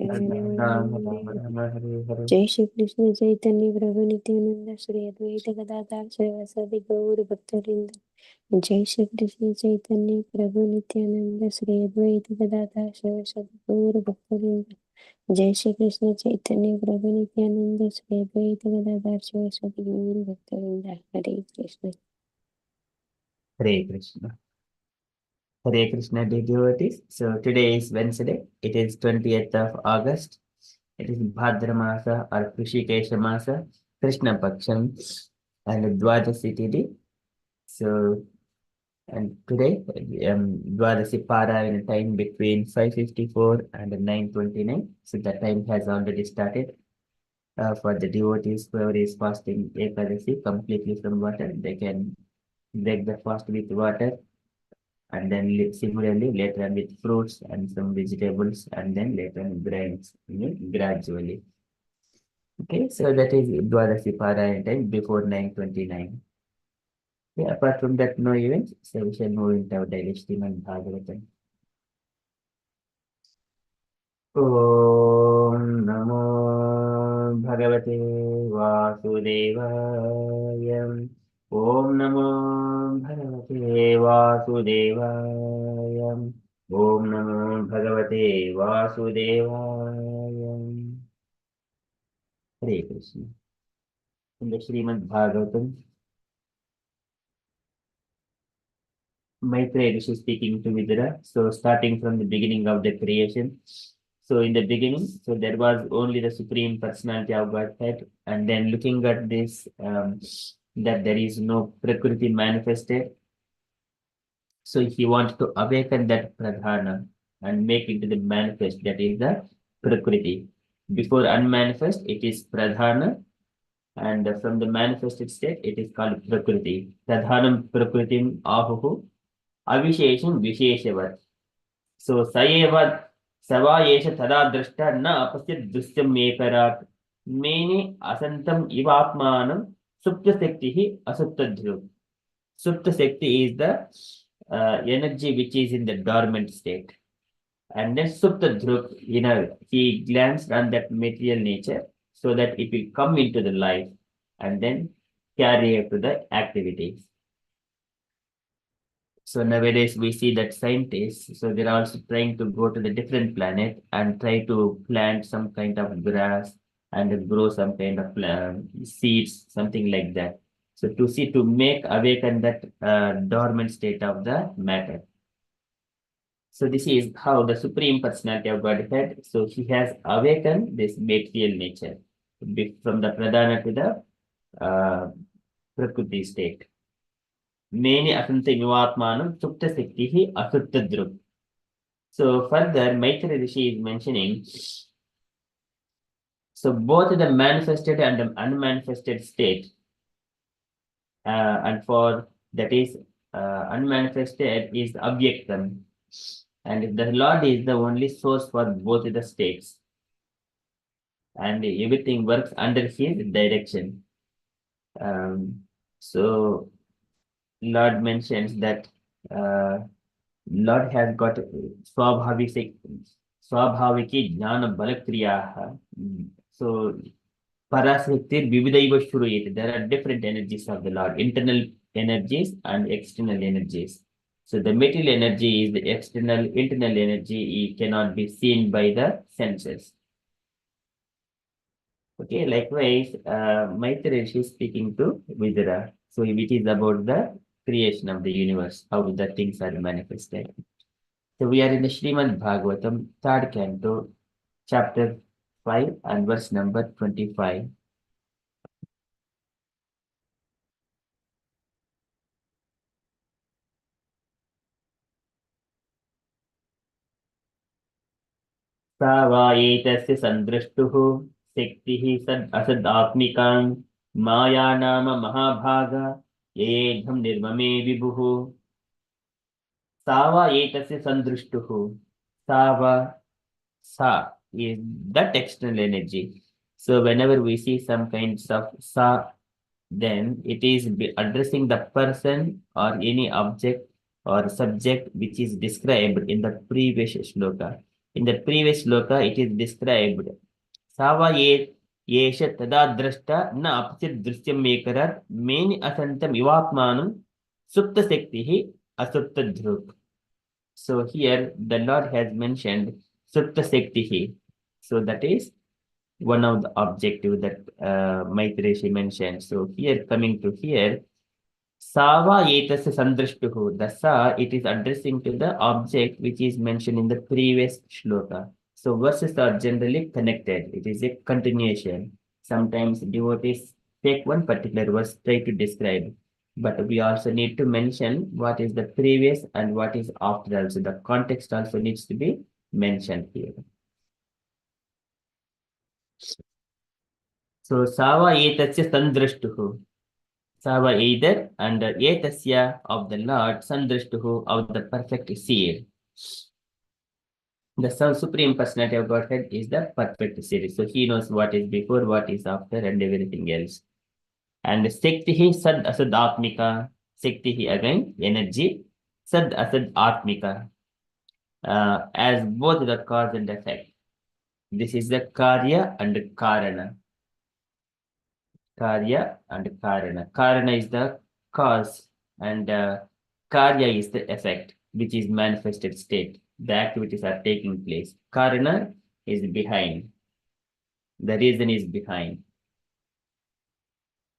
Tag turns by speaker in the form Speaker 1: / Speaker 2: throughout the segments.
Speaker 1: राम राम राम हरे हरे। जय श्री कृष्ण चैतन्य प्रभु नित्यानंद श्री अद्वैत गदाधर श्रीवासादि गौर भक्तवृंद। जय श्री कृष्ण चैतन्य प्रभु नित्यानंद श्री अद्वैत गदाधर श्रीवासादि गौर भक्तवृंद। जय श्री कृष्ण चैतन्य प्रभु नित्यानंद श्री अद्वैत गदाधर श्रीवासादि गौर भक्तवृंद। हरे Krishna.
Speaker 2: Hare Krishna. Hare Krishna devotees. So today is Wednesday. It is 20th of August. It is Bhadra Masa or Krishikesha Masa, Krishna Paksham, and Dwadasi Tithi. So, and today, Dwadasi Para in a time between 5:54 and 9:29. So the time has already started. For the devotees, whoever is fasting Ekadasi completely from water, they can break the fast with water. And then similarly later on with fruits and some vegetables, and then later on grains, gradually. Okay, so that is Dwadasi Parayana time before 9:29. Yeah, apart from that, no events, so we shall move into our daily Srimad Bhagavatam. Om Namo Bhagavate Vasudevaya. Om Namo Bhagavate Vasudevaya. Om Namo Bhagavate Vasudevaya. Hare Krishna. In the Srimad Bhagavatam, Maitreya Rishi speaking to Vidura. So starting from the beginning of the creation. So in the beginning, so there was only the Supreme Personality of Godhead, and then looking at this, that there is no Prakriti manifested. So he wants to awaken that Pradhana and make it to the manifest, that is the Prakriti. Before unmanifest, it is Pradhana, and from the manifested state, it is called Prakriti. Pradhanam Prakritim Ahuhu Avishesham Visheshavat. So Sayeva Sava Yesha Tada Drashta Na Apasyat Dushyam Mekarat Mene Asantam Ivatmanam Supta Sektihi Asuptadhru. Supta Sekti is the energy which is in the dormant state. And then Suptadhruk, he glanced on that material nature so that it will come into the life and then carry out to the activities. So nowadays we see that scientists, so they're also trying to go to the different planet and try to plant some kind of grass and grow some kind of seeds, something like that. So to make awaken that dormant state of the matter. So this is how the Supreme Personality of Godhead, so he has awakened this material nature from the Pradhana to the Prakriti state. Many asanta vivatmanam supta sektihi asutta druk. So further, Maitreya Rishi is mentioning, so both the manifested and the unmanifested state, and for that is unmanifested is Abhyaktam, and the Lord is the only source for both the states, and everything works under his direction. So Lord mentions that Lord has got Swabhaviki Jnana Balakriyaha. So Parasaktir Vividaiva Shuruyate. There are different energies of the Lord, internal energies and external energies. So the material energy is the external, internal energy cannot be seen by the senses. Okay, likewise, Maitreya is speaking to Vidura. So it is about the creation of the universe, how the things are manifested. So we are in the Srimad Bhagavatam, third canto, chapter 5 and verse number 25. सा वा एतस्य सन्दृष्टुः शक्तिः सद् असदात्मिकां माया नाम महाभागा येघं निर्ममे विभुः. Sava etasya sandrushtuhu. Sava, sa is that external energy. So whenever we see some kinds of sa, then it is addressing the person or any object or subject which is described in the previous shloka. In the previous sloka, it is described. Sava yesha tada drashta na apsit drishyam mekarat meni asantam ivatmanam supta sektihi asupta dhruk. So here the Lord has mentioned supta sektihi. So that is one of the objective that Maitreyi mentioned. So here coming to here, Sava etasya sandrashtuhu. The sa, it is addressing to the object which is mentioned in the previous shloka. So verses are generally connected. It is a continuation. Sometimes devotees take one particular verse, try to describe. But we also need to mention what is the previous and what is after also. The context also needs to be mentioned here. So Sava etasya sandrashtuhu. Sava either and etasya of the Lord, sandrashtuhu of the perfect seer. The Supreme Personality of Godhead is the perfect seer. So he knows what is before, what is after, and everything else. And Sektihi Sad Asad Atmika. Sektihi again, energy. Sad Asad Atmika. As both the cause and effect. This is the Karya and Karana. Karya and Karana. Karana is the cause and Karya is the effect, which is manifested state. The activities are taking place. Karana is behind. The reason is behind.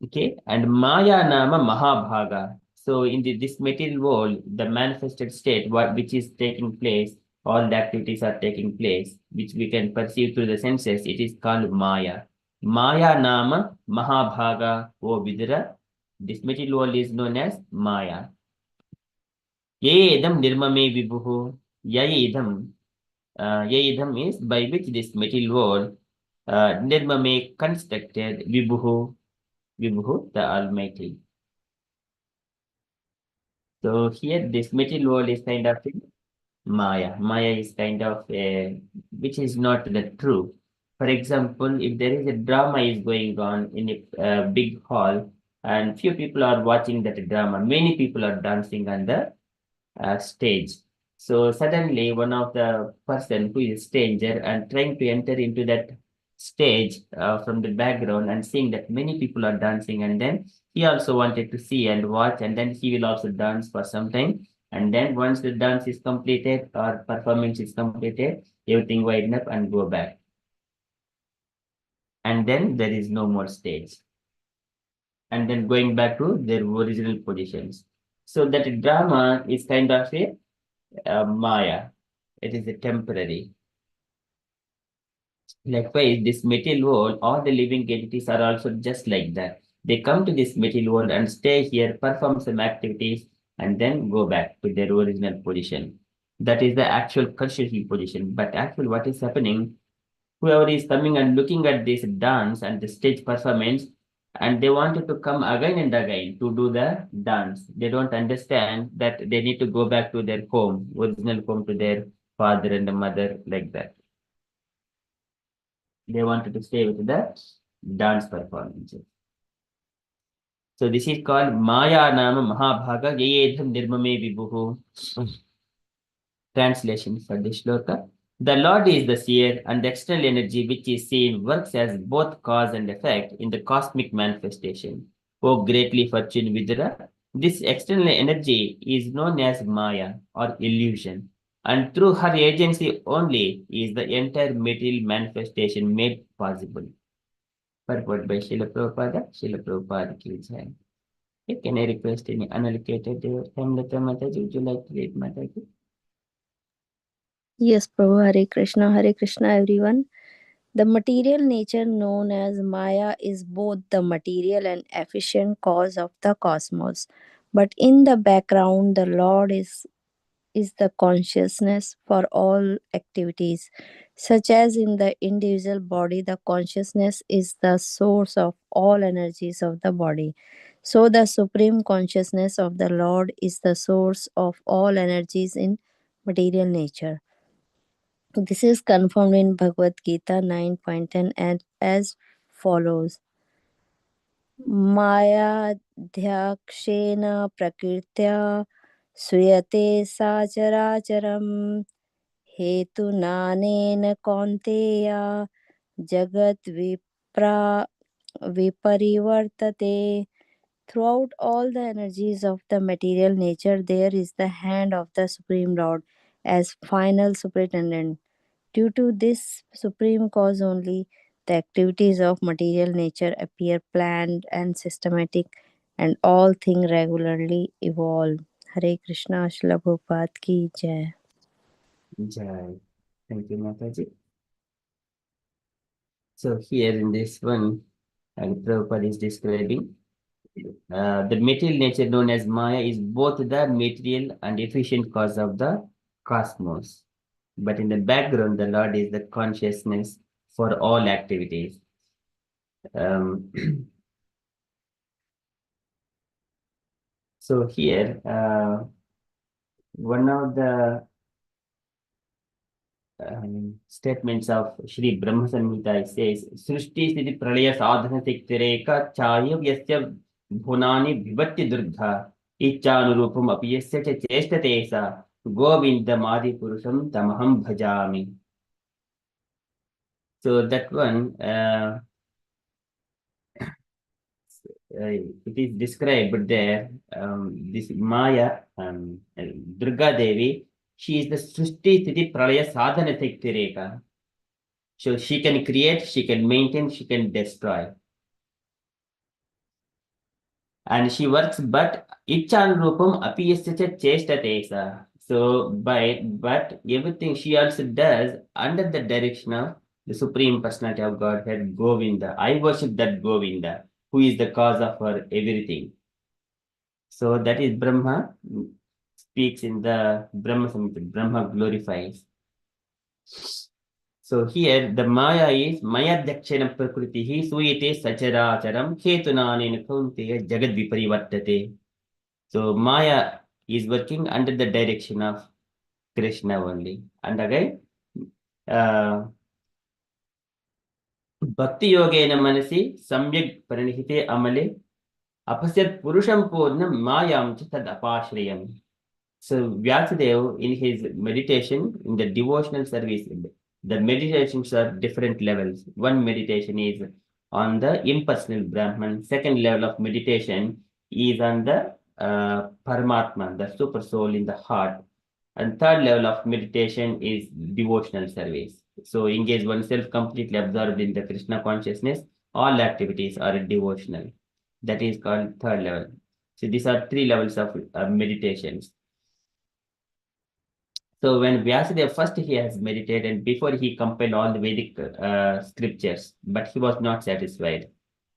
Speaker 2: Okay, and Maya Nama Mahabhaga. So in this material world, the manifested state, which is taking place, all the activities are taking place, which we can perceive through the senses, it is called Maya. Maya Nama Mahabhaga, O Vidura. This material world is known as Maya. Ye idam nirmame vibhuhu. Ye idam is by which this material world nirmame constructed vibhuhu, the Almighty. So here this material world is kind of Maya. Maya is kind of which is not the true. For example, if there is a drama is going on in a big hall and few people are watching that drama, many people are dancing on the stage. So suddenly one of the person who is stranger and trying to enter into that stage from the background and seeing that many people are dancing, and then he also wanted to see and watch, and then he will also dance for some time, and then once the dance is completed or performance is completed, everything widen up and go back, and then there is no more stage, and then going back to their original positions. So that drama is kind of a Maya. It is a temporary. Likewise, this material world, all the living entities are also just like that. They come to this material world and stay here, perform some activities, and then go back to their original position. That is the actual consciously position. But actually, what is happening? Whoever is coming and looking at this dance and the stage performance, and they wanted to come again and again to do the dance. They don't understand that they need to go back to their home, original home, to their father and the mother, like that. They wanted to stay with the dance performances. So this is called Maya Nama Mahabhaga Yayedham Nirmame Vibhuhu. Translation for this shloka. The Lord is the seer, and the external energy which is seen works as both cause and effect in the cosmic manifestation. O greatly fortunate Vidura, this external energy is known as Maya or illusion, and through her agency only is the entire material manifestation made possible. Purport by Srila Prabhupada. Srila Prabhupada ki jai. Can I request any unallocated time, Lata Mataji? Would you like to read Mataji?
Speaker 3: Yes, Prabhu. Hare Krishna, everyone. The material nature known as Maya is both the material and efficient cause of the cosmos. But in the background, the Lord is the consciousness for all activities. Such as in the individual body, the consciousness is the source of all energies of the body. So the supreme consciousness of the Lord is the source of all energies in material nature. This is confirmed in Bhagavad Gita 9.10 and as follows. Mayadhyakshena prakritya suyate sacharacharam हेतुनानेन कौन्तेय जगत् विपरिवर्तते. Throughout all the energies of the material nature, there is the hand of the Supreme Lord as final superintendent. Due to this supreme cause only, the activities of material nature appear planned and systematic, and all things regularly evolve. Hare Krishna, Srila Prabhupada ki jai.
Speaker 2: Jai. Thank you, Mataji. So here in this one, Prabhupada is describing the material nature known as Maya is both the material and efficient cause of the cosmos. But in the background, the Lord is the consciousness for all activities. Um, so here, one of the statements of Shri Brahma Samhita says, Srishti Sthiti Pralaya Sadhana Tiktireka Chaya Vyasya Bhunani Vibhatti Durga Ichanurupam Apiyasya Cha Cheshtate Sa Govindamadi Purusham Tamaham Bhajami. So that one, it is described there, this Maya, Durga Devi, she is the Srishti Sthiti Pralaya Sadhana Tiktireka. So she can create, she can maintain, she can destroy. And she works, but Icchan Rupam Apiyasya Cheshtatesa. So but everything she also does under the direction of the Supreme Personality of Godhead, Govinda. I worship that Govinda, who is the cause of her everything. So that is Brahma speaks in the Brahma Samhita. Brahma glorifies. So here the Maya is Maya Dakshana Prakritihi Suyate Sacharacharam Ketunanena Kaunteya Jagad Viparivartate. So Maya is working under the direction of Krishna only. And again, Bhakti Yogena Manasi Samyak Paranihite Amale Apasyat Purusham Purnam Mayam Chitad Apashriyam. So Vyasadeva in his meditation, in the devotional service, the meditations are different levels. One meditation is on the impersonal Brahman. Second level of meditation is on the Paramatma, the super soul in the heart. And third level of meditation is devotional service. So engage oneself completely absorbed in the Krishna consciousness. All activities are devotional. That is called third level. So these are three levels of meditations. So when Vyasadeva first he has meditated and before he compiled all the Vedic scriptures, but he was not satisfied.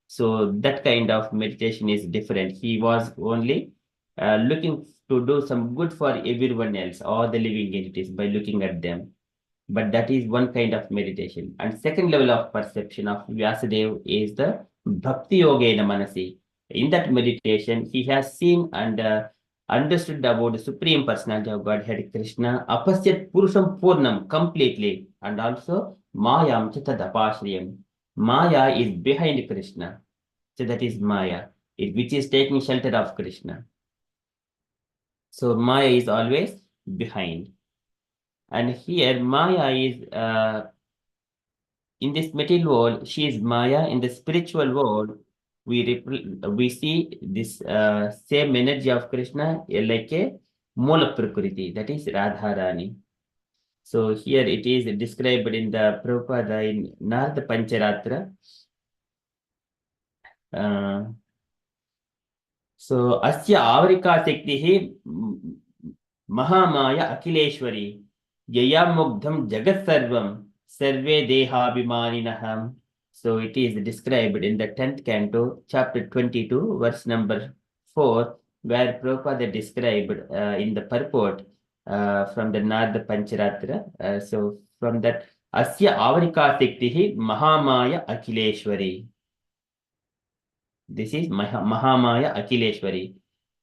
Speaker 2: So that kind of meditation is different. He was only looking to do some good for everyone else, all the living entities by looking at them. But that is one kind of meditation. And second level of perception of Vyasadeva is the Bhakti Yogena Manasi. In that meditation, he has seen and understood about the Supreme Personality of Godhead Krishna, Apasyat Purusham Purnam completely, and also Mayam Chitadapashriyam. Maya is behind Krishna. So that is Maya, which is taking shelter of Krishna. So Maya is always behind. And here Maya is in this material world, she is Maya. In the spiritual world, we see this same energy of Krishna like a Mola Prakriti, that is Radharani. So here it is described in the Prabhupada in Narada Pancharatra. So Asya Avarika Sektihi Mahamaya Akileshwari Yaya Mugdham Jagat Sarvam Sarve Dehabhimaninaham. So it is described in the 10th canto, chapter 22, verse number 4, where Prabhupada described in the purport from the Narada Pancharatra. So from that, Asya Avarika Sektihi Mahamaya Akileshwari. This is Mahamaya Akileshwari.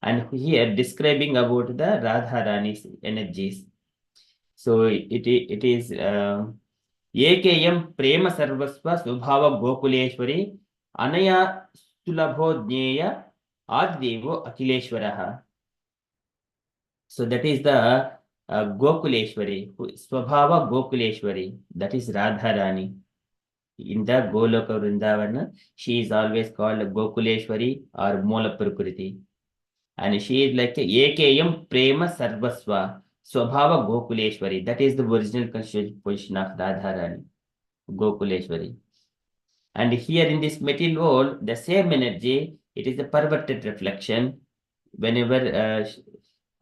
Speaker 2: And here describing about the Radharani's energies. So it is Ekeyam Prema Sarvasva Subhava Gokuleshwari Anaya Sulabho Jneya Addevo Akileshwaraha. So that is the Gokuleshwari, Swabhava Gokuleshwari, that is Radharani. In the Goloka Vrindavana, she is always called Gokuleshwari or Mola Prakriti. And she is like a Ekayam Prema Sarvasva, Swabhava Gokuleshwari. That is the original position of Radharani, Gokuleshwari. And here in this material world, the same energy, it is a perverted reflection. Whenever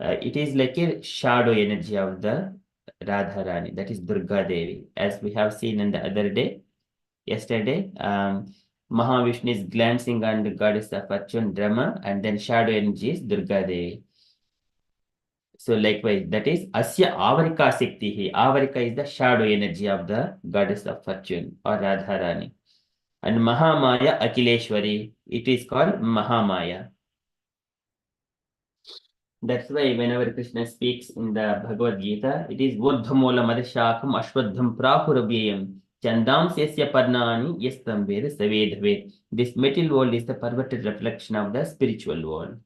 Speaker 2: it is like a shadow energy of the Radharani, that is Durga Devi, as we have seen in the other day, yesterday. Mahavishnu is glancing on the goddess of fortune, Brahma, and then shadow energy is Durga Devi. So likewise, that is Asya Avarika Siktihi. Avarika is the shadow energy of the goddess of fortune or Radharani. And Mahamaya Akileshwari, it is called Mahamaya. That's why whenever Krishna speaks in the Bhagavad Gita, it is Vodhamola Madashakam Ashwadham Prahuravyayam Chandam Sesya Parnani Yestam Veda Savedhaved. This material world is the perverted reflection of the spiritual world.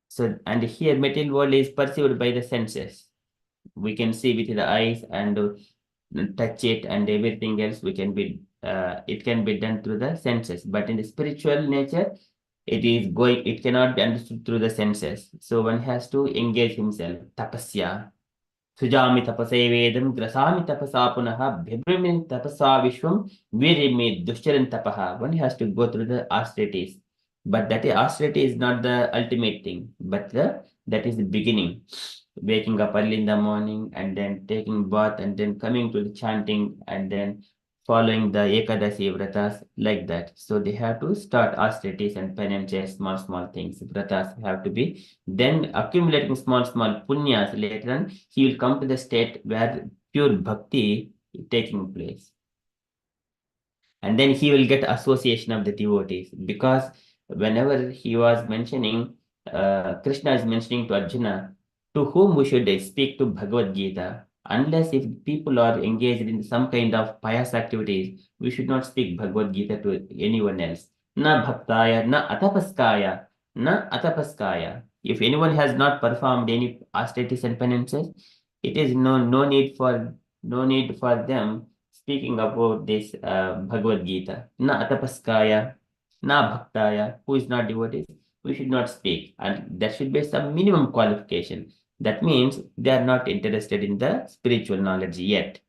Speaker 2: So, and here material world is perceived by the senses. We can see with the eyes and touch it, and everything else we can be it can be done through the senses. But in the spiritual nature, it cannot be understood through the senses. So one has to engage himself. Tapasya. Sujami tapase vedam grasami tapasa punaha bhibrimin tapasa vishwam virime dushcharan tapaha. One has to go through the austerities. But that austerity is not the ultimate thing, but that is the beginning. Waking up early in the morning and then taking bath and then coming to the chanting and then following the Ekadasi vratas like that. So they have to start austerities and penances, small things. Vratas have to be then accumulating small punyas. Later on, he will come to the state where pure bhakti is taking place. And then he will get association of the devotees, because whenever he was mentioning, Krishna is mentioning to Arjuna, to whom we should speak to Bhagavad Gita. Unless if people are engaged in some kind of pious activities, we should not speak Bhagavad Gita to anyone else. Na bhaktaya, na atapaskaya, na atapaskaya. If anyone has not performed any austerities and penances, it is no need for them speaking about this Bhagavad Gita. Na atapaskaya, na bhaktaya, who is not devotee, we should not speak. And there should be some minimum qualification. That means they are not interested in the spiritual knowledge yet.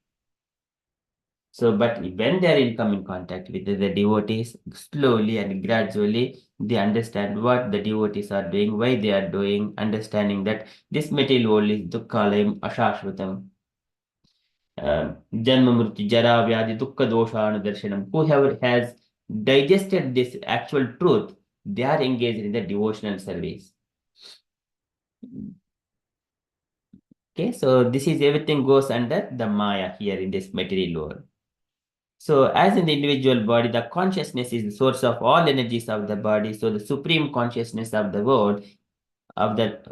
Speaker 2: So, but when they are in contact with the devotees, slowly and gradually, they understand what the devotees are doing, why they are doing, understanding that this material world is dukkhalayam ashashvatam. Janma Murti Jara Vyadi Dukkha Doshana Darshanam. Whoever has digested this actual truth, they are engaged in the devotional service. Okay, so this is everything goes under the Maya here in this material world. So as in the individual body, the consciousness is the source of all energies of the body. So the supreme consciousness of the world, of the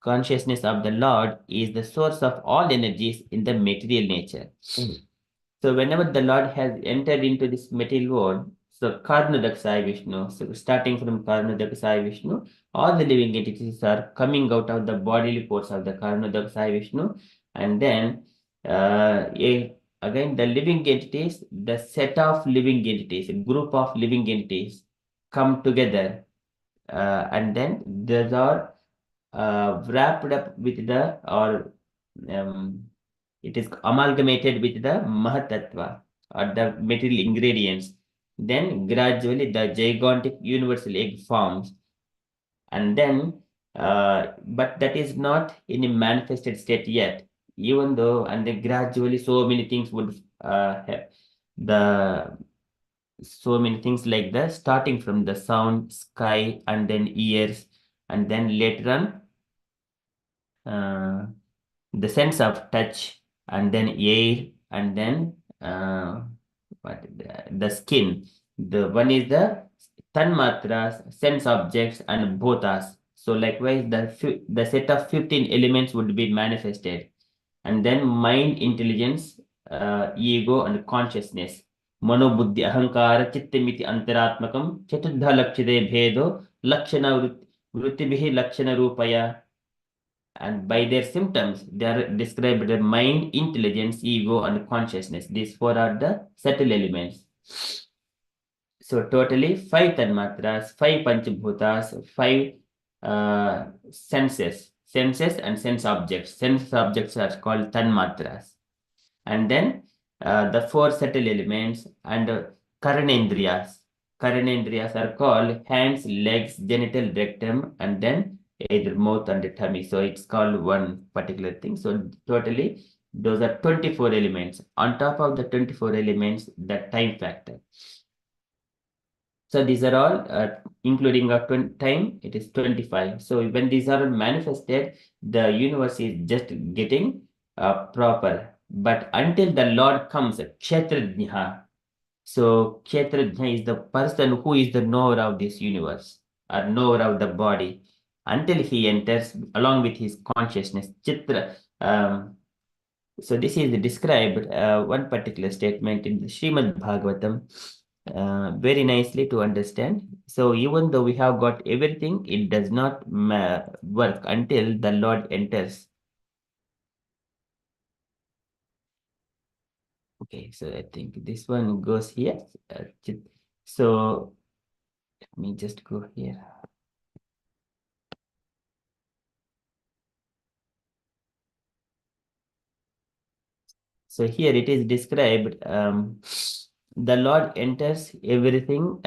Speaker 2: consciousness of the Lord, is the source of all energies in the material nature. So whenever the Lord has entered into this material world, so Karnadaksai Vishnu, so starting from Karnadaksai Vishnu, all the living entities are coming out of the bodily parts of the Karnadaksai Vishnu, and then again the living entities, the set of living entities, a group of living entities come together, and then those are wrapped up with the, or it is amalgamated with the Mahatattva or the material ingredients. Then gradually the gigantic universal egg forms. And then, but that is not in a manifested state yet, even though, and then gradually so many things would so many things like the starting from the sound, sky, and then ears, and then later on, the sense of touch, and then air, and then the skin. The one is the tanmatras, sense objects, and bhotas. So likewise, the set of 15 elements would be manifested, and then mind, intelligence, ego, and consciousness. Manobuddhi, ahankara, chittamiti antaratmakam, chaturdha lakshide bhedo, lakshana vruttibihi lakshana rupaya. And by their symptoms, they are described as mind, intelligence, ego, and consciousness. These four are the subtle elements. So totally 5 tanmatras, 5 panchabhutas, 5 senses and sense objects. Sense objects are called tanmatras. And then the 4 subtle elements and karanendriyas. Karanendriyas are called hands, legs, genital, rectum, and then either mouth and the tummy. So it's called one particular thing. So totally those are 24 elements. On top of the 24 elements, the time factor. So these are all including a time, it is 25. So when these are manifested, the universe is just getting proper. But until the Lord comes, Kshetrajna. So Kshetrajna is the person who is the knower of this universe or knower of the body. Until he enters along with his consciousness, Chitra. So this is described one particular statement in the Srimad Bhagavatam very nicely to understand. So even though we have got everything, it does not work until the Lord enters. Okay, so I think this one goes here. So let me just go here. So here it is described, the Lord enters everything,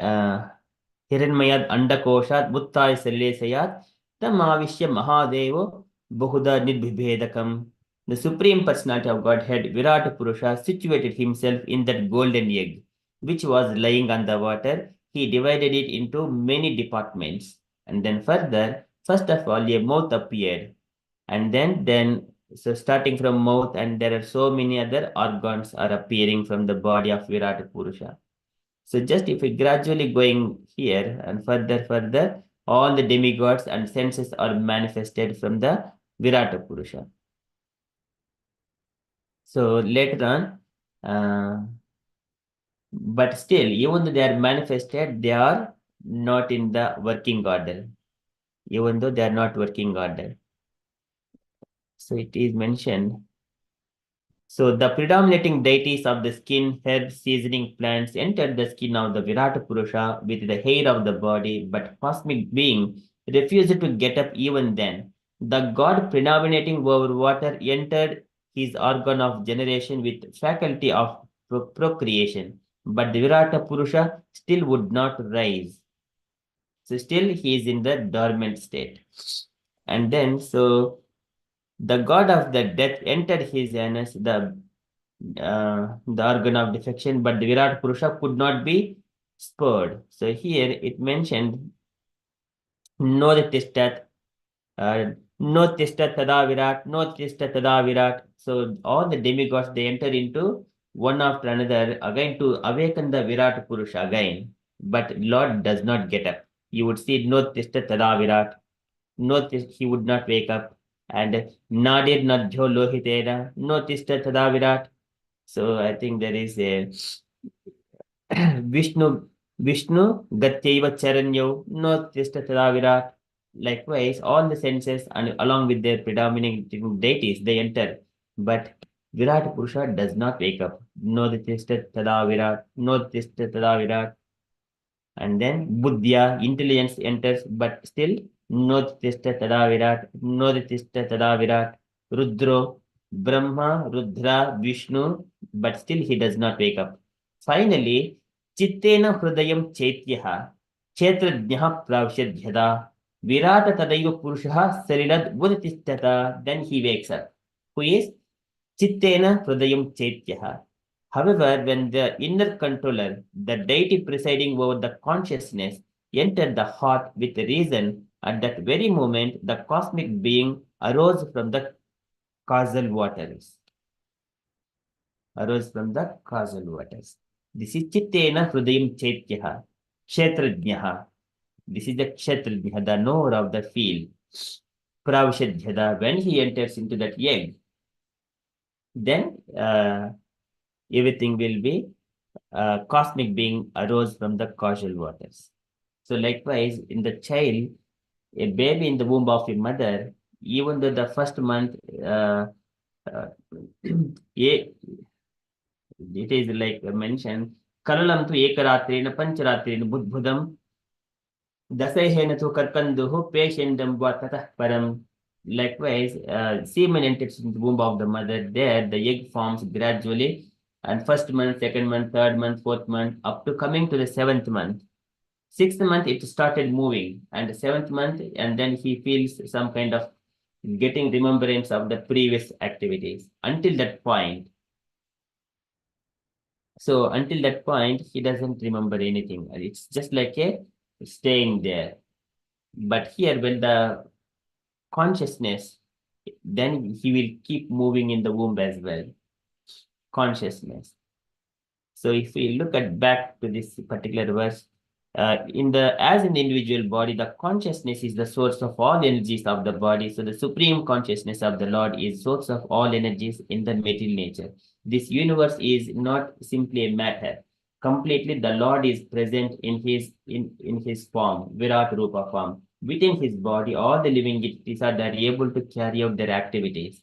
Speaker 2: Hiranmayad Andakoshat Buttai Sarilesayat Tamavishya Mahadevo Bahuda Nidbhedakam. The Supreme Personality of Godhead, Virat Purusha, situated himself in that golden egg, which was lying on the water. He divided it into many departments. And then further, first of all, a mouth appeared. And then so starting from mouth, and there are so many other organs are appearing from the body of Virat Purusha. So just if we gradually going here and further, all the demigods and senses are manifested from the Virata Purusha. So later on, but still, even though they are manifested, they are not in the working order. Even though they are not working order. So it is mentioned. So the predominating deities of the skin, herbs, seasoning plants entered the skin of the Virata Purusha with the hair of the body, but cosmic being refused to get up even then. The god predominating over water entered his organ of generation with faculty of procreation, but the Virata Purusha still would not rise. So still he is in the dormant state. And then so the god of the death entered his anus, the organ of defection, but the Virat Purusha could not be spurred. So here it mentioned no tistat, no tistat tada Virat, no tistat tada Virat. So all the demigods they enter into one after another again to awaken the Virat Purusha again. But Lord does not get up. You would see no tistat tada Virat, no he would not wake up. And nadir nadhyo lohitera, no tistat tada Virat. So I think there is a Vishnu Gatyaiva Charanyo no Tishtatara Virat. Likewise, all the senses and along with their predominating deities they enter. But Virat Purusha does not wake up. No Tishtatara Virat, no Tishtatara Virat. And then Buddhya, intelligence enters, but still no Tishtatara Virat, no Tishtatara Virat. Rudro, Brahma, Rudra, Vishnu, but still he does not wake up. Finally, Chittena Hrudayam Chaityaha, Kshetrajnaha Pravshyadhyada, Virata Tadaiva Purushaha Sarirad Buddhistata, then he wakes up. Who is Chittena Hrudayam Chaityaha. However, when the inner controller, the deity presiding over the consciousness, entered the heart with reason, at that very moment, the cosmic being arose from the causal waters. Arose from the causal waters. This is Chittena Hrudayam Chaityaha, Kshetrajnaha. This is the Kshetrajnaha, the knower of the field. Pravshadhyada, when he enters into that egg, then everything will be cosmic being arose from the causal waters. So likewise, in the child, a baby in the womb of a mother, even though the first month, it is like mentioned, Kalalam to Ekaratrina, Pancharatrin, Budbudam, Dasahena to Karkanduhu, patientum Watata Param. Likewise, semen enters in the womb of the mother. There, the egg forms gradually, and first month, second month, third month, fourth month, up to coming to the seventh month. Sixth month, it started moving, and the seventh month, and then he feels some kind of getting remembrance of the previous activities until that point. So until that point, he doesn't remember anything. It's just like a staying there. But here, when the consciousness, then he will keep moving in the womb as well. Consciousness. So if we look at back to this particular verse, as an individual body, the consciousness is the source of all energies of the body. So the supreme consciousness of the Lord is source of all energies in the material nature. This universe is not simply a matter. Completely, the Lord is present in his form, Virat Rupa form. Within his body, all the living entities are able to carry out their activities.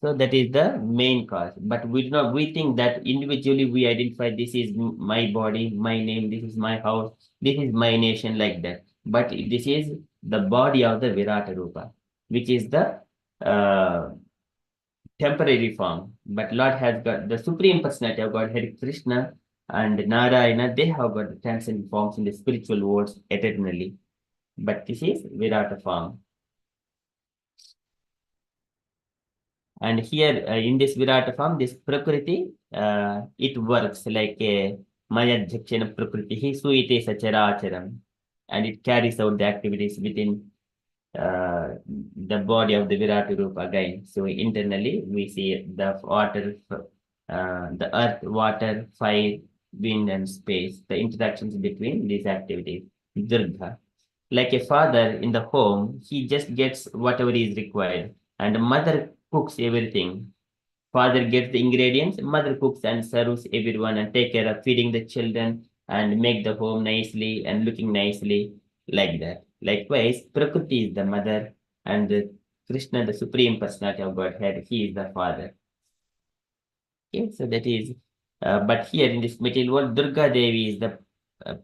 Speaker 2: So that is the main cause. But we think that individually we identify this is my body, my name, this is my house, this is my nation, like that. But this is the body of the Virata Rupa, which is the temporary form. But Lord has got the Supreme Personality of Godhead, Krishna and Narayana, they have got the transcendent forms in the spiritual worlds eternally. But this is Virata form. And here in this Virata form, this Prakriti, it works like a Mayadhyakshana Prakriti, Suite Sacharacharam, and it carries out the activities within the body of the Virata Rupa again. So internally, we see the water, the earth, water, fire, wind, and space, the interactions between these activities. Durga. Like a father in the home, he just gets whatever is required, and mother cooks everything. Father gets the ingredients, mother cooks and serves everyone and take care of feeding the children and make the home nicely and looking nicely, like that. Likewise, Prakriti is the mother and Krishna, the Supreme Personality of Godhead, he is the father. Okay, so that is, but here in this material world, Durga Devi is the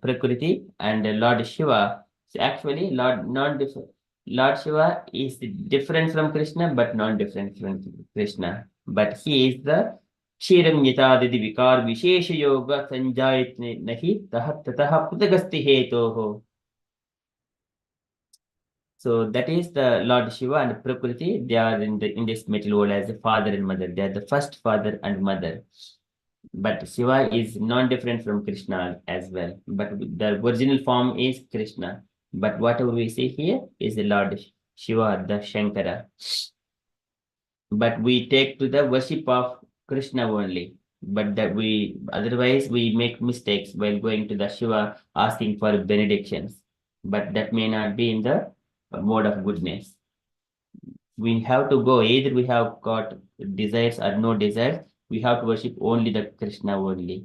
Speaker 2: Prakriti and Lord Shiva. So actually, Lord Shiva is different from Krishna, but not different from Krishna. But he is the Kshiram Yatadidi Vikar Vishesha Yoga Sanjayit Nahi Tahat Tataha Putagasti Hetoho. So that is the Lord Shiva and Prakriti. They are in this material world as a father and mother. They are the first father and mother. But Shiva is non-different from Krishna as well. But the original form is Krishna. But whatever we see here is the Lord Shiva, the Shankara. But we take to the worship of Krishna only. But that otherwise we make mistakes while going to the Shiva asking for benedictions. But that may not be in the mode of goodness. We have to go, either we have got desires or no desires, we have to worship only the Krishna only.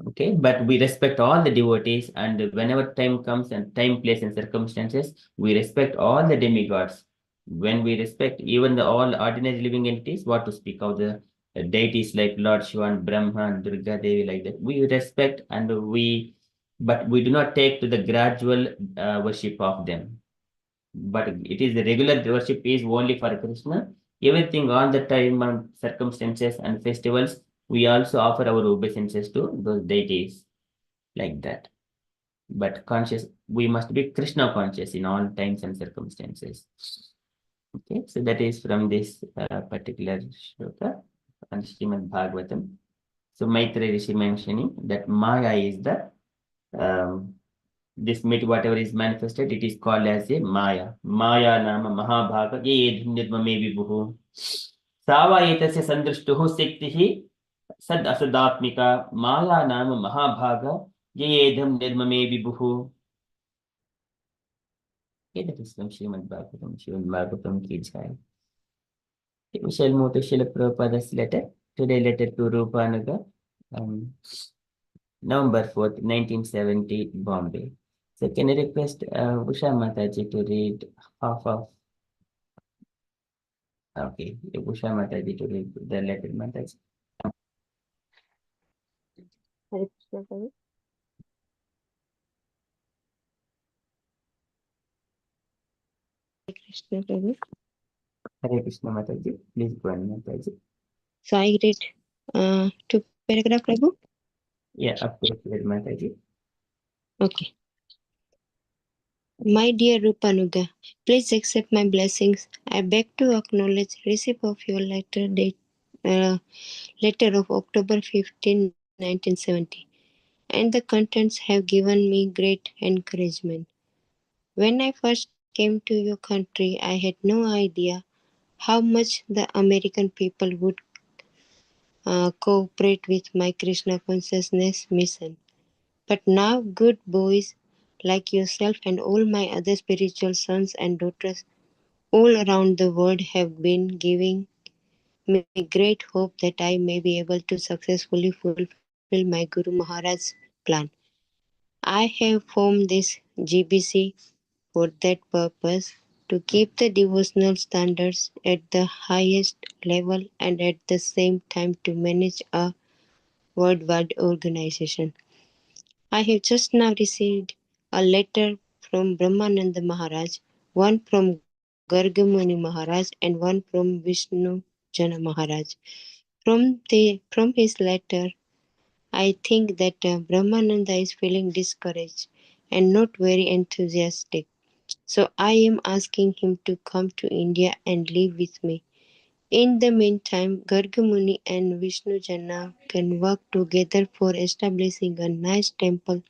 Speaker 2: Okay, but we respect all the devotees, and whenever time comes and time, place, and circumstances, we respect all the demigods. When we respect even the all ordinary living entities, what to speak of the deities like Lord Shiva and Brahma and Durga Devi, like that, we respect but we do not take to the gradual worship of them. But it is the regular worship is only for Krishna. Everything on the time and circumstances and festivals, we also offer our obeisances to those deities, like that. But we must be Krishna conscious in all times and circumstances. Okay, so that is from this particular shloka on Srimad Bhagavatam. So Maitreya Rishi mentioning that Maya is the this whatever is manifested, it is called as a Maya. Maya nama Mahabhaga ye nirmame vibhuhu. Sava etasya sandrishtuhu siktihi sad asadatmika Maya nama Mahabhaga ye edham nirmame vibhuhu. Okay, that is from Srimad Bhagavatam. Srimad Bhagavatam ki jai. We shall move to Srila Prabhupada's letter. Today letter to Rupanuga. November 4th, 1970, Bombay. So can I request Usha Mataji to read half of, okay, Usha Mataji to read the letter Mataji.
Speaker 1: Hare Krishna Prabhu. Hare Krishna Prabhu.
Speaker 2: Hare Krishna Mataji, please go on Mataji.
Speaker 1: So I read two paragraph, Prabhu.
Speaker 2: Yeah, of course, read Mataji.
Speaker 1: Okay. My dear Rupanuga, please accept my blessings. I beg to acknowledge receipt of your letter of October 15, 1970, and the contents have given me great encouragement. When I first came to your country, I had no idea how much the American people would cooperate with my Krishna consciousness mission. But now, good boys like yourself and all my other spiritual sons and daughters all around the world have been giving me great hope that I may be able to successfully fulfill my Guru Maharaj's plan. I have formed this GBC for that purpose, to keep the devotional standards at the highest level and at the same time to manage a worldwide organization. I have just now received a letter from Brahmananda Maharaj, one from Gargamuni Maharaj, and one from Vishnu Jana Maharaj. From his letter, I think that Brahmananda is feeling discouraged and not very enthusiastic. So I am asking him to come to India and live with me. In the meantime, Gargamuni and Vishnu Jana can work together for establishing a nice temple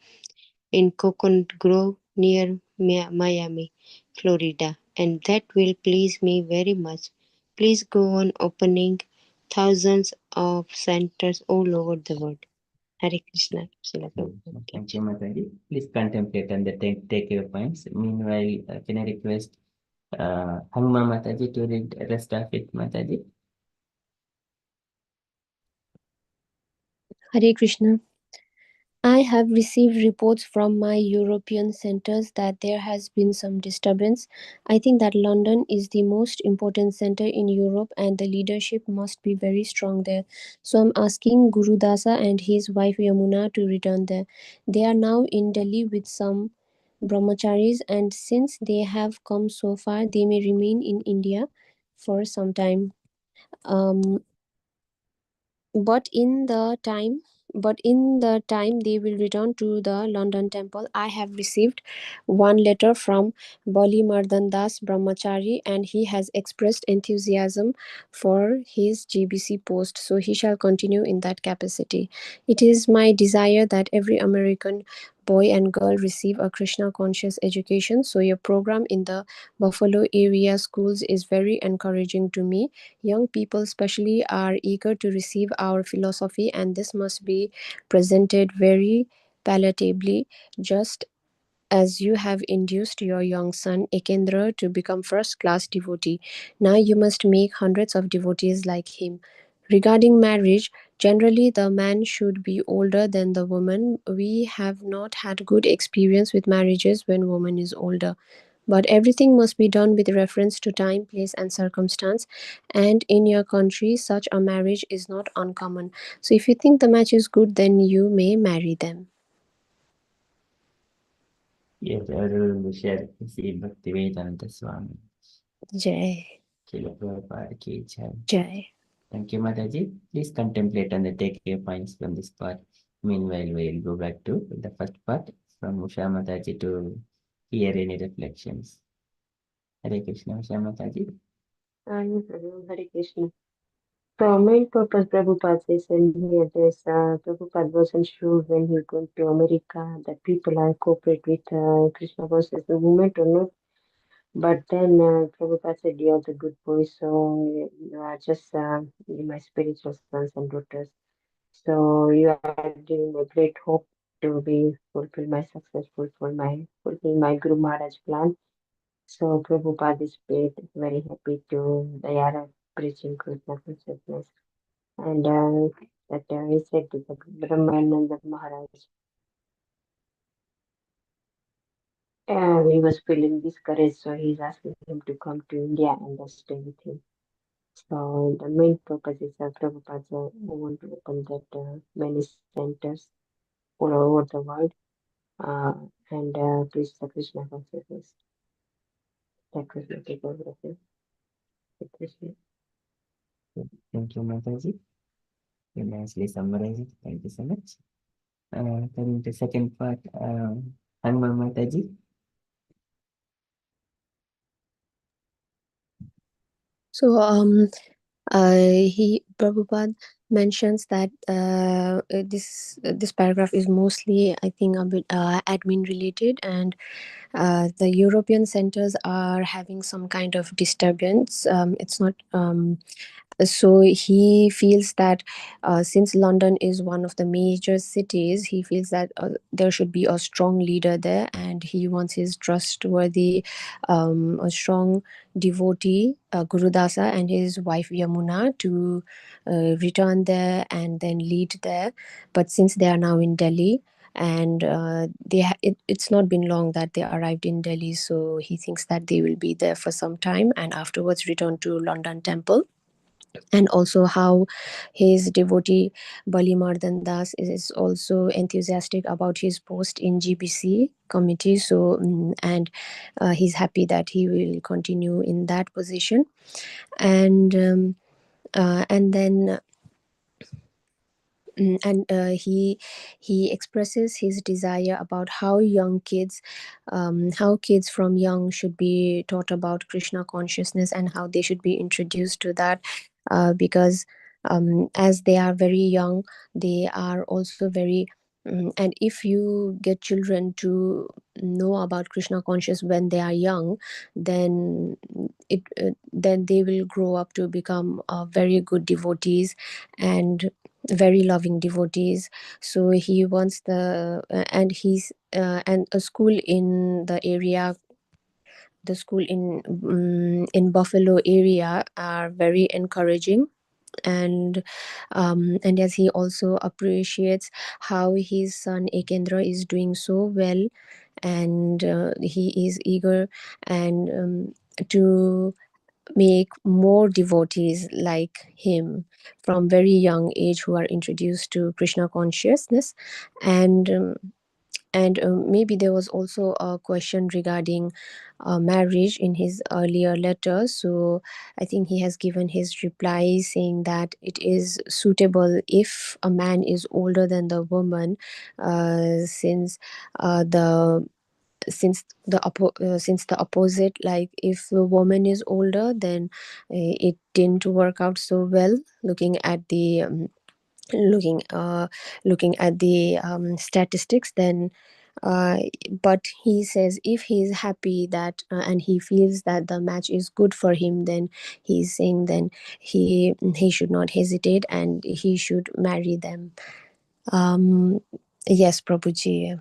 Speaker 1: in Coconut Grove near Miami, Florida, and that will please me very much. Please go on opening thousands of centers all over the world. Hare Krishna. Srila Prabhupada ki
Speaker 2: Thank
Speaker 1: jai.
Speaker 2: you, Mataji. Please contemplate and take your points. Meanwhile, can I request Hangma Mataji to read the rest of it, Mataji?
Speaker 4: Hare Krishna. I have received reports from my European centers that there has been some disturbance. I think that London is the most important center in Europe and the leadership must be very strong there. So I'm asking Guru Dasa and his wife Yamuna to return there. They are now in Delhi with some brahmacharis, and since they have come so far, they may remain in India for some time. Um, but in the time they will return to the London temple. I have received one letter from Bali Mardan Das Brahmachari, and he has expressed enthusiasm for his GBC post, so he shall continue in that capacity. It is my desire that every American boy and girl receive a Krishna conscious education, so your program in the Buffalo area schools is very encouraging to me. Young people, especially, are eager to receive our philosophy, and this must be presented very palatably, just as you have induced your young son Ekendra to become first class devotee. Now you must make hundreds of devotees like him. Regarding marriage, generally the man should be older than the woman. We have not had good experience with marriages when woman is older. But everything must be done with reference to time, place, and circumstance. And in your country, such a marriage is not uncommon. So if you think the match is good, then you may marry them.
Speaker 2: Yes, I will share Sri Bhaktivedanta Swami.
Speaker 4: Jai,
Speaker 2: Srila Prabhupada ki jai.
Speaker 4: Jai.
Speaker 2: Thank you, Mataji. Please contemplate and take your points from this part. Meanwhile, we'll go back to the first part from Usha Mataji to hear any reflections. Hare Krishna, Usha Mataji.
Speaker 1: Hare Krishna. The main purpose Prabhupada says in here is Prabhupada wasn't sure when he going to America that people are cooperate with Krishna consciousness movement or not. But then Prabhupada said, "You are the good boys, so you are just my spiritual sons and daughters. So you are giving me great hope to be fulfill my successful fulfill my Guru Maharaj plan." So Prabhupada is very happy to they are preaching Krishna consciousness. And that he said to the Brahmananda Maharaj,
Speaker 5: And he was feeling discouraged, so he's asking him to come to India and stay with him. So the main purpose is Prabhupada want to open that many centers all over the world and preach the Krishna consciousness. That was the take over of it. Krishna.
Speaker 2: Thank you, Mataji. You nicely summarized it. Thank you so much. Coming to second part, Hangman Mataji.
Speaker 4: So Prabhupada mentions that this paragraph is mostly, I think, a bit admin related, and the European centers are having some kind of disturbance. It's not. So he feels that since London is one of the major cities, he feels that there should be a strong leader there, and he wants his trustworthy, a strong devotee, Guru Dasa, and his wife Yamuna to return there and then lead there. But since they are now in Delhi, and it's not been long that they arrived in Delhi, so he thinks that they will be there for some time and afterwards return to London temple. And also how his devotee Bali Mardan Das is also enthusiastic about his post in GBC committee. So he's happy that he will continue in that position. And then he expresses his desire about how kids from young should be taught about Krishna consciousness and how they should be introduced to that, because as they are very young, they are also very and if you get children to know about Krishna conscious when they are young, then then they will grow up to become very good devotees and very loving devotees. So he wants and a school in the area, the school in Buffalo area are very encouraging. And as he also appreciates how his son Ekendra is doing so well, and he is eager and to make more devotees like him from very young age who are introduced to Krishna consciousness. And maybe there was also a question regarding marriage in his earlier letter. So I think he has given his reply saying that it is suitable if a man is older than the woman, since the since the opposite, like if the woman is older, then it didn't work out so well, looking at the statistics. Then but he says if he's happy that and he feels that the match is good for him, then he's saying then he should not hesitate and he should marry them. Yes, Prabhuji,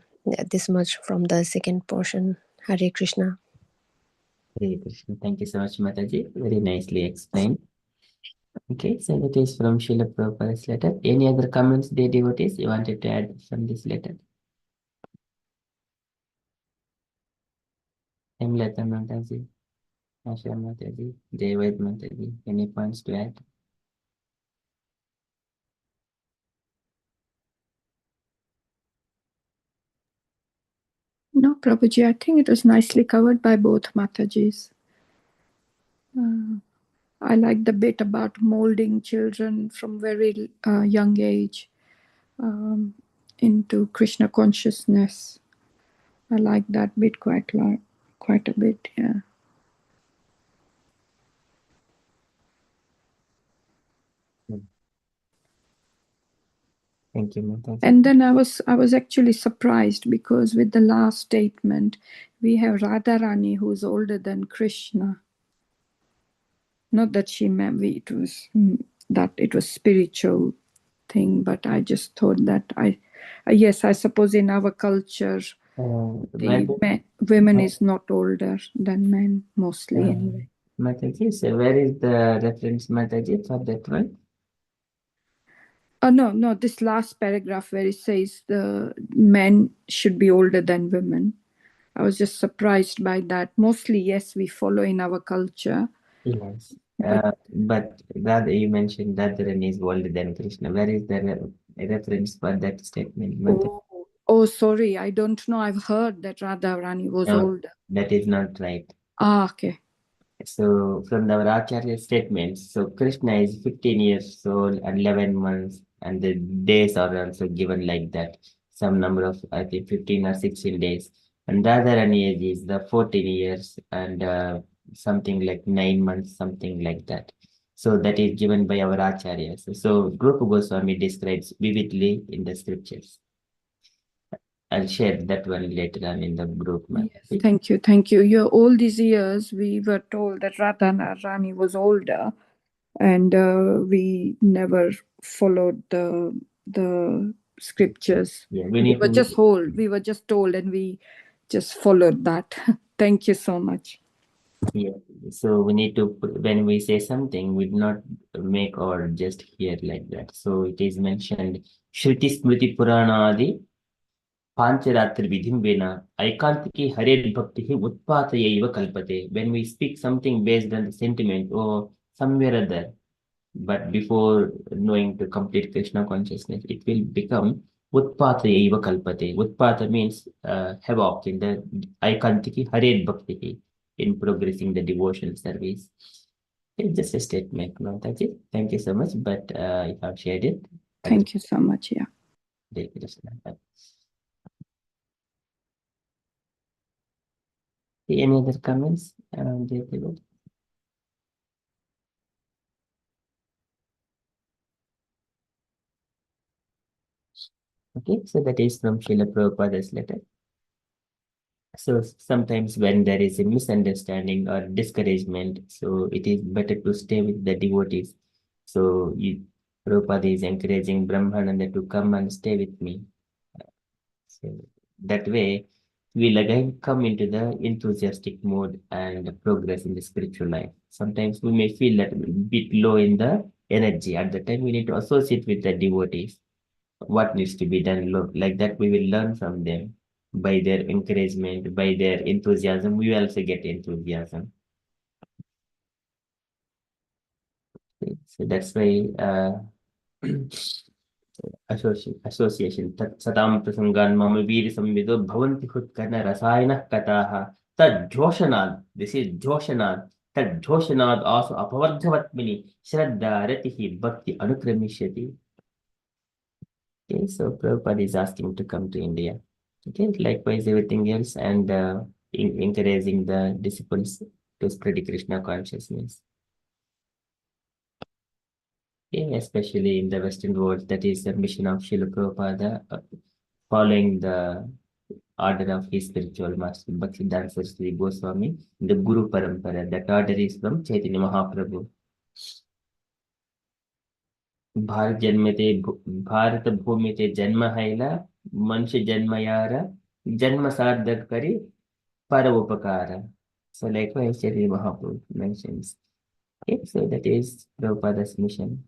Speaker 4: this much from the second portion. Hare Krishna.
Speaker 2: Hare Krishna. Thank you so much, Mataji. Very nicely explained. Okay, so that is from Srila Prabhupada's letter. Any other comments, dear devotees, you wanted to add from this letter? Hemlata Mataji, Asha Mataji, Devad Mataji, any points to add?
Speaker 6: No, Prabhuji, I think it was nicely covered by both Matajis. I like the bit about molding children from very young age into Krishna consciousness. I like that bit quite a bit, yeah.
Speaker 2: Thank you, Mataji.
Speaker 6: And then I was actually surprised because with the last statement, we have Radharani who's older than Krishna. Not that she meant it was that it was spiritual thing, but I just thought that yes, I suppose in our culture, women is not older than men mostly anyway.
Speaker 2: Mataji, so where is the reference, Mataji, for that one?
Speaker 6: Oh no, this last paragraph where it says the men should be older than women. I was just surprised by that. Mostly, yes, we follow in our culture.
Speaker 2: Yes.
Speaker 6: But-
Speaker 2: But rather you mentioned that Radharani is older than Krishna. Where is the reference for that statement?
Speaker 6: Oh, sorry, I don't know. I've heard that Radharani was
Speaker 2: No,
Speaker 6: older.
Speaker 2: that is not right.
Speaker 6: Okay.
Speaker 2: So from our Acharya statements, so Krishna is 15 years old and 11 months, and the days are also given like that. Some number of, I think, 15 or 16 days. And Radharani age is the 14 years and something like 9 months, something like that. So that is given by our Acharyas. So Rupa Goswami describes vividly in the scriptures. I'll share that one later on in the group.
Speaker 6: Yes, thank you, thank you. Yeah, all these years we were told that Radharani was older, and we never followed the scriptures.
Speaker 2: Yeah,
Speaker 6: We were just told, and we just followed that. Thank you so much.
Speaker 2: Yeah, so we need to put, when we say something, we do not make or just hear like that. So it is mentioned, Shruti Smriti Puranadi Pancharatri Vidhimbena Aikantiki Hare Bhakti Utpatayaiva Kalpate. When we speak something based on the sentiment or somewhere other, but before knowing the complete Krishna consciousness, it will become Utpatayaiva Kalpate. Utpata means havoc in the Aikantiki Hare Bhakti in progressing the devotional service. It's just a statement, no, that's it. Thank you so much, but you have shared it.
Speaker 6: Thank you so much. Yeah.
Speaker 2: Hare Krishna. Any other comments? Okay, so that is from Srila Prabhupada's letter. So sometimes when there is a misunderstanding or discouragement, so it is better to stay with the devotees. So Prabhupada is encouraging Brahmananda to come and stay with me. So that way, we'll again come into the enthusiastic mode and progress in the spiritual life. Sometimes we may feel that a bit low in the energy. At the time, we need to associate with the devotees. What needs to be done, like that we will learn from them by their encouragement, by their enthusiasm. We will also get enthusiasm. So that's why association tat satam prasangan mama veer samvido bhavanti hutkana rasayana kataha tad joshanad. This is joshanad. Tad joshanad also apavardhavatmini shraddha ratihi bhakti anukramishati. Okay, so Prabhupada is asking to come to India. Okay, likewise everything else, and encouraging the disciples to spread Krishna consciousness. Okay, especially in the Western world, that is the mission of Srila Prabhupada, following the order of his spiritual master Bhaktivedanta Saraswati Goswami, the Guru Parampara. That order is from Chaitanya Mahaprabhu. Bharat भूमि ते जन्म हैला मनुष्य जन्म यारा जन्म सार्थक करी पर उपकार. So likewise, Chaitanya Mahaprabhu mentions. Okay, so that is Prabhupada's mission.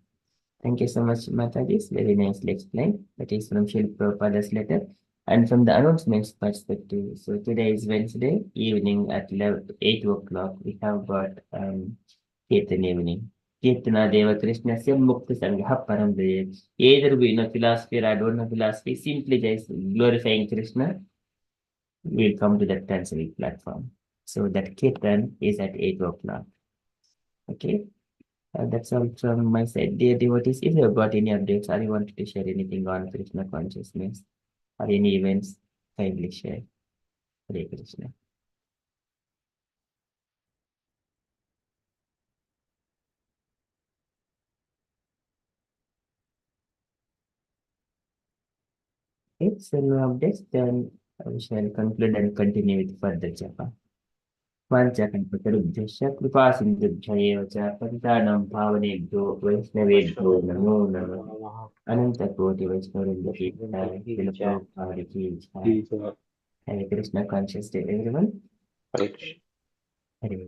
Speaker 2: Thank you so much, Mataji. It's very nicely explained. That is from Srila Prabhupada's letter. And from the announcements perspective, so today is Wednesday evening at 8 o'clock. We have got Kirtan evening. Kirtana Deva Krishna Se Mukta Sangha Param Daya. Either we know philosophy or I don't know philosophy, simply just glorifying Krishna, we'll come to that dancing platform. So that Kirtan is at 8 o'clock. Okay. That's all from my side. Dear devotees, if you have got any updates or you wanted to share anything on Krishna consciousness or any events, kindly share. Hare Krishna. Okay, so no updates, then we shall conclude and continue with further japa. वाञ्छाकल्पतरुभ्यश्च कृपासिन्धुभ्यैव च पतितानां पावनेभ्यो वैष्णवेभ्यो नमो नमः. अनन्तकोटिवैष्णववृन्द की जय. श्रील प्रभुपाद की जय. Hare Krishna conscious day, everyone.
Speaker 7: Hare Krishna.
Speaker 2: Hare